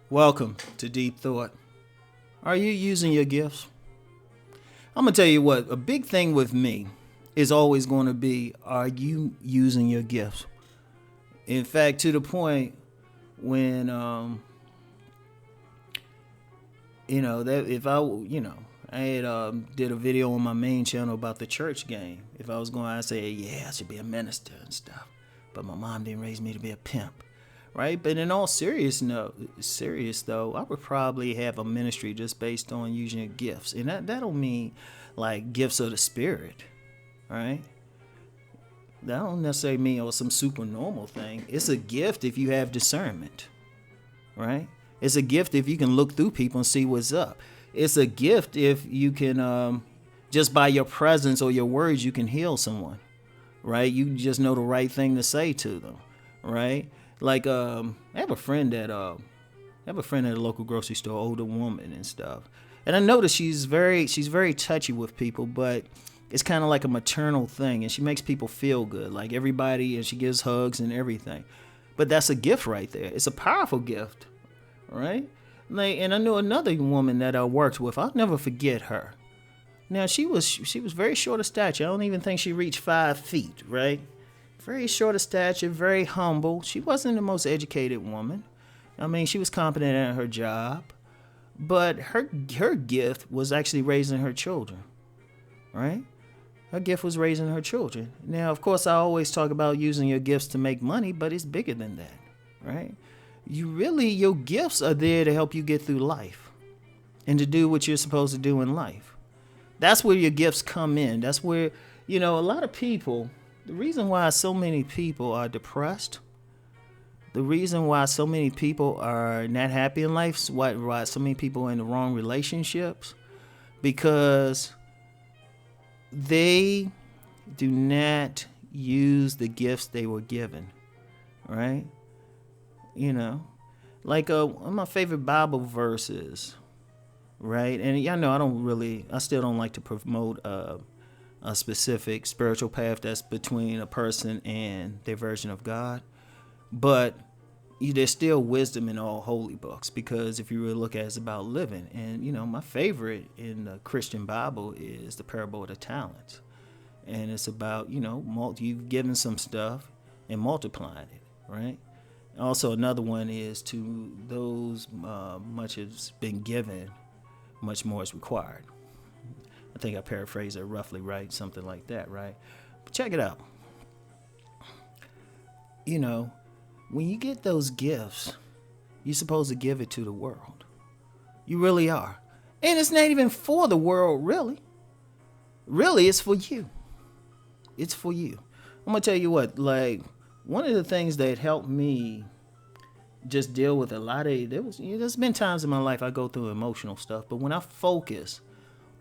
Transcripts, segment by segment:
Welcome to Deep Thought. Are you using your gifts? I'm going to tell you what, a big thing with me is always going to be, are you using your gifts? In fact, to the point when, that if I had did a video on my main channel about the church game. If I was going, I'd say, yeah, I should be a minister and stuff. But my mom didn't raise me to be a pimp. Right, but in all serious though, I would probably have a ministry just based on using your gifts, and that don't mean like gifts of the spirit, right? That don't necessarily mean some super normal thing. It's a gift if you have discernment, right? It's a gift if you can look through people and see what's up. It's a gift if you can just by your presence or your words you can heal someone, right? You just know the right thing to say to them, right? Like I have a friend at a local grocery store, older woman and stuff. And I noticed she's very touchy with people, but it's kind of like a maternal thing, and she makes people feel good, like everybody, and she gives hugs and everything. But that's a gift right there. It's a powerful gift, right? Like, and I knew another woman that I worked with. I'll never forget her. Now she was very short of stature. I don't even think she reached 5 feet, right? Very short of stature, very humble. She wasn't the most educated woman. I mean, she was competent at her job. But her gift was actually raising her children, right? Her gift was raising her children. Now, of course, I always talk about using your gifts to make money, but it's bigger than that, right? Your gifts are there to help you get through life and to do what you're supposed to do in life. That's where your gifts come in. That's where, a lot of people... The reason why so many people are depressed, the reason why so many people are not happy in life, why so many people are in the wrong relationships, because they do not use the gifts they were given, right? Like one of my favorite Bible verses, right? And y'all know I still don't like to promote a specific spiritual path that's between a person and their version of God. But there's still wisdom in all holy books, because if you really look at it, it's about living. And, my favorite in the Christian Bible is the parable of the talents. And it's about, you've given some stuff and multiplying it, right? Also, another one is to those much has been given, much more is required. I think I paraphrased it roughly right, something like that, right? But check it out. When you get those gifts, you're supposed to give it to the world. You really are. And it's not even for the world, really. Really, it's for you. It's for you. I'm going to tell you what, like, one of the things that helped me just deal with a lot of, there's been times in my life I go through emotional stuff, but when I focus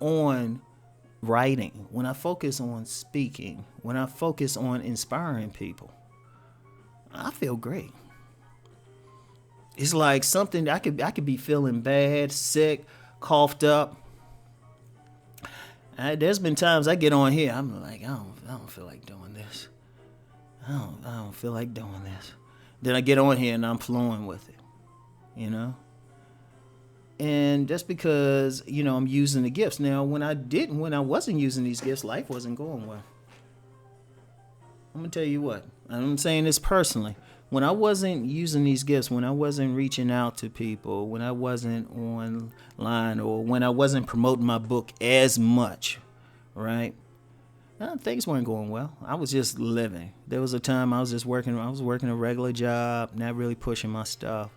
on writing, when I focus on speaking, when I focus on inspiring people, I feel great. It's like something I could be feeling bad, sick, coughed up. There's been times I get on here, I'm like, I don't feel like doing this. I don't feel like doing this. Then I get on here and I'm flowing with it, And that's because, I'm using the gifts. Now, when I wasn't using these gifts, life wasn't going well. I'm going to tell you what, I'm saying this personally. When I wasn't using these gifts, when I wasn't reaching out to people, when I wasn't online, or when I wasn't promoting my book as much, right? Things weren't going well. I was just living. There was a time I was working a regular job, not really pushing my stuff.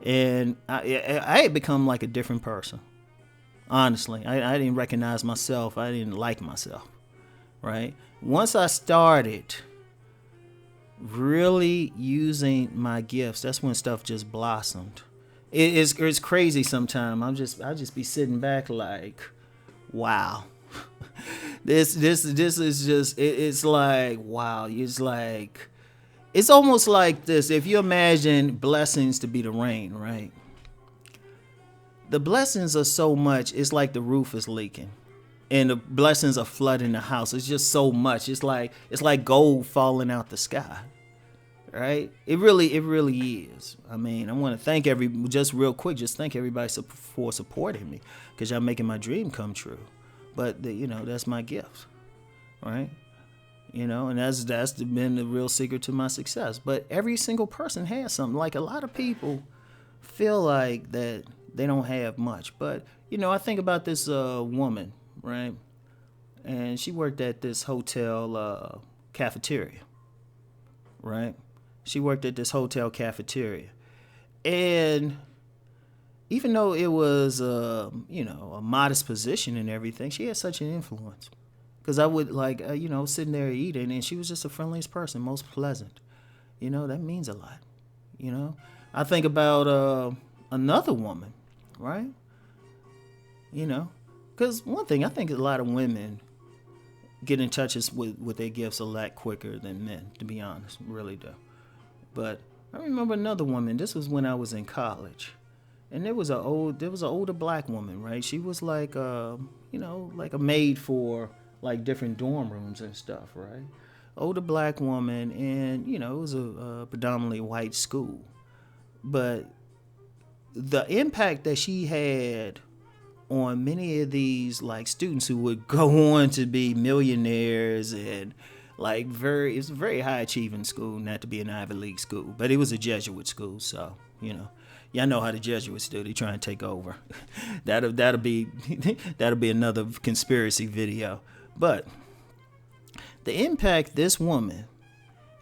And I had become like a different person. Honestly, I didn't recognize myself. I didn't like myself, right? Once I started really using my gifts, that's when stuff just blossomed. It's crazy sometimes. I just be sitting back like, wow. This is just, it's like, wow. It's almost like this. If you imagine blessings to be the rain, right? The blessings are so much. It's like the roof is leaking, and the blessings are flooding the house. It's just so much. It's like gold falling out the sky. Right? It really is. I mean, I want to thank thank everybody for supporting me, because y'all making my dream come true. But that's my gift, right? And that's been the real secret to my success. But every single person has something. Like, a lot of people feel like that they don't have much. But I think about this woman, right? And she worked at this hotel cafeteria, right? She worked at this hotel cafeteria. And even though it was, a modest position and everything, she had such an influence. Because I would, sitting there eating, and she was just the friendliest person, most pleasant. That means a lot. I think about another woman, right? Because one thing, I think a lot of women get in touch with their gifts a lot quicker than men, to be honest, really do. But I remember another woman. This was when I was in college, and there was an older black woman, right? She was like like a maid for like different dorm rooms and stuff, right? Older black woman, and it was a predominantly white school, but the impact that she had on many of these like students who would go on to be millionaires, and it's a very high achieving school, not to be an Ivy League school, but it was a Jesuit school, so y'all know how the Jesuits do. They try and take over. that'll be another conspiracy video. But the impact this woman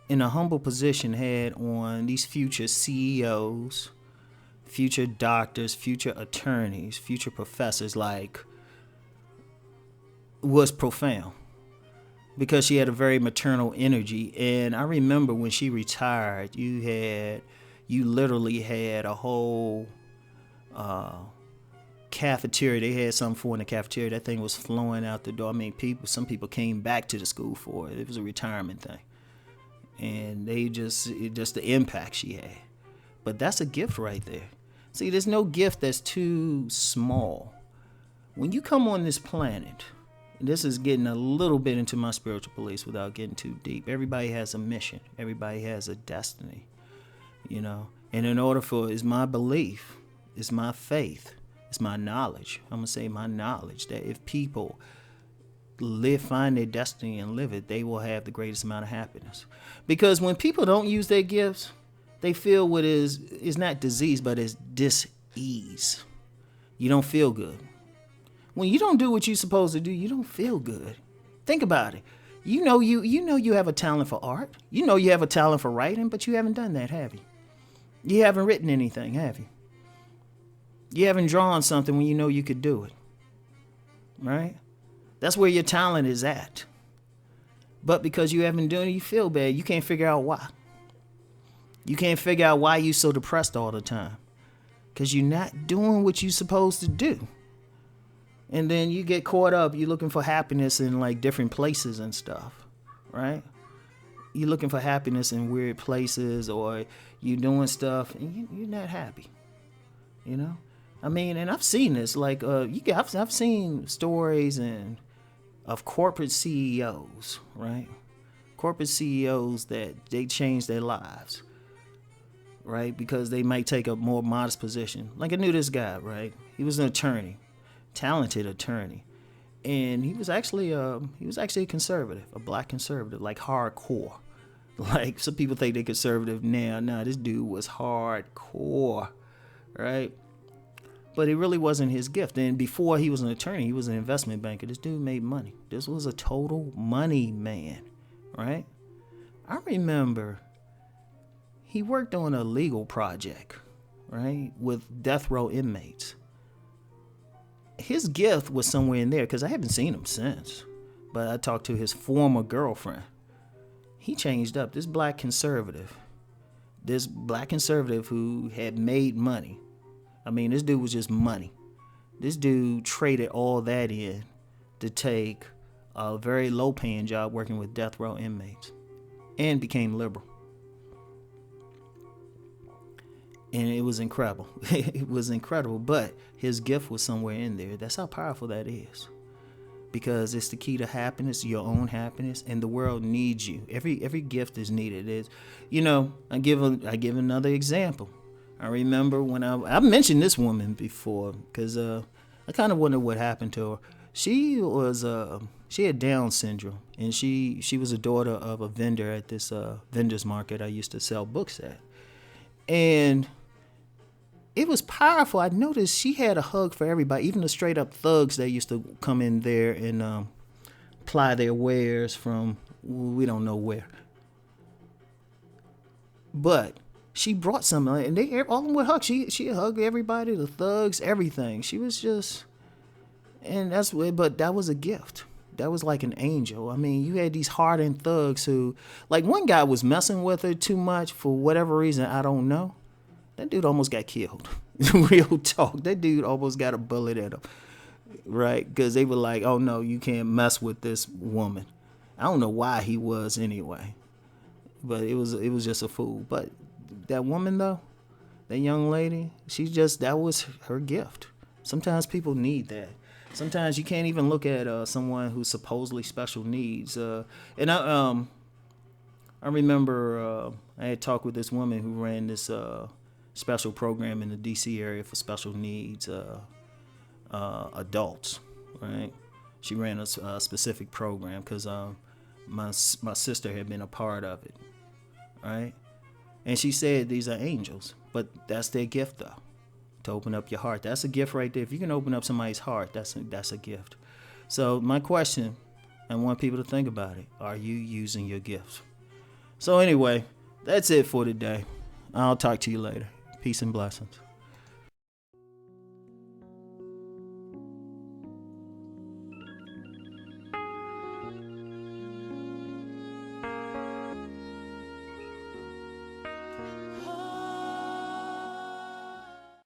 in a humble position had on these future CEOs, future doctors, future attorneys, future professors, was profound. Because she had a very maternal energy. And I remember when she retired, you literally had a whole cafeteria. They had something for in the cafeteria. That thing was flowing out the door. I mean, some people came back to the school for it. It was a retirement thing. And just the impact she had. But that's a gift right there. See, there's no gift that's too small. When you come on this planet, this is getting a little bit into my spiritual beliefs without getting too deep. Everybody has a mission. Everybody has a destiny, And in order it's my belief, it's my faith, it's my knowledge. I'm going to say my knowledge that if people find their destiny and live it, they will have the greatest amount of happiness. Because when people don't use their gifts, they feel what is not disease, but is dis-ease. You don't feel good. When you don't do what you're supposed to do, you don't feel good. Think about it. You know you have a talent for art. You know you have a talent for writing, but you haven't done that, have you? You haven't written anything, have you? You haven't drawn something when you know you could do it. Right? That's where your talent is at. But because you haven't done it, you feel bad. You can't figure out why. You can't figure out why you're so depressed all the time. Because you're not doing what you're supposed to do. And then you get caught up. You're looking for happiness in different places and stuff, right? You're looking for happiness in weird places, or you're doing stuff and you're not happy, I mean, and I've seen this. I've seen stories of corporate CEOs, right? Corporate CEOs that they change their lives, right? Because they might take a more modest position. Like, I knew this guy, right? He was an attorney. Talented attorney, and he was actually a conservative, a black conservative, like hardcore. Like, some people think they're conservative now. Nah, this dude was hardcore, right? But it really wasn't his gift. And before he was an attorney, he was an investment banker. This dude made money. This was a total money man, right? I remember he worked on a legal project, right, with death row inmates. His gift was somewhere in there, because I haven't seen him since. But I talked to his former girlfriend. He changed up. This black conservative who had made money. I mean, this dude was just money. This dude traded all that in to take a very low-paying job working with death row inmates, and became liberal. and it was incredible. It was incredible, but his gift was somewhere in there. That's how powerful that is, because it's the key to happiness, your own happiness, and the world needs you. Every gift is needed. I give another example. I remember when I mentioned this woman before, because I kind of wonder what happened to her. She had Down syndrome, and she was a daughter of a vendor at this vendor's market I used to sell books at, and it was powerful. I noticed she had a hug for everybody, even the straight up thugs that used to come in there and ply their wares from we don't know where. But she brought something, and they all of them would hug. She hugged everybody, the thugs, everything. She was just, and but that was a gift. That was like an angel. I mean, you had these hardened thugs who, like one guy was messing with her too much for whatever reason, I don't know. That dude almost got killed. Real talk. That dude almost got a bullet in him. Right? Because they were like, oh no, you can't mess with this woman. I don't know why he was anyway. But it was just a fool. But that woman though, that young lady, that was her gift. Sometimes people need that. Sometimes you can't even look at someone who's supposedly special needs. And I remember I had talked with this woman who ran this special program in the D.C. area for special needs adults, right? She ran a specific program because my sister had been a part of it, right? And she said these are angels, but that's their gift though, to open up your heart. That's a gift right there. If you can open up somebody's heart, that's a gift. So my question, I want people to think about it. Are you using your gifts? So anyway, that's it for today. I'll talk to you later. Peace and blessings.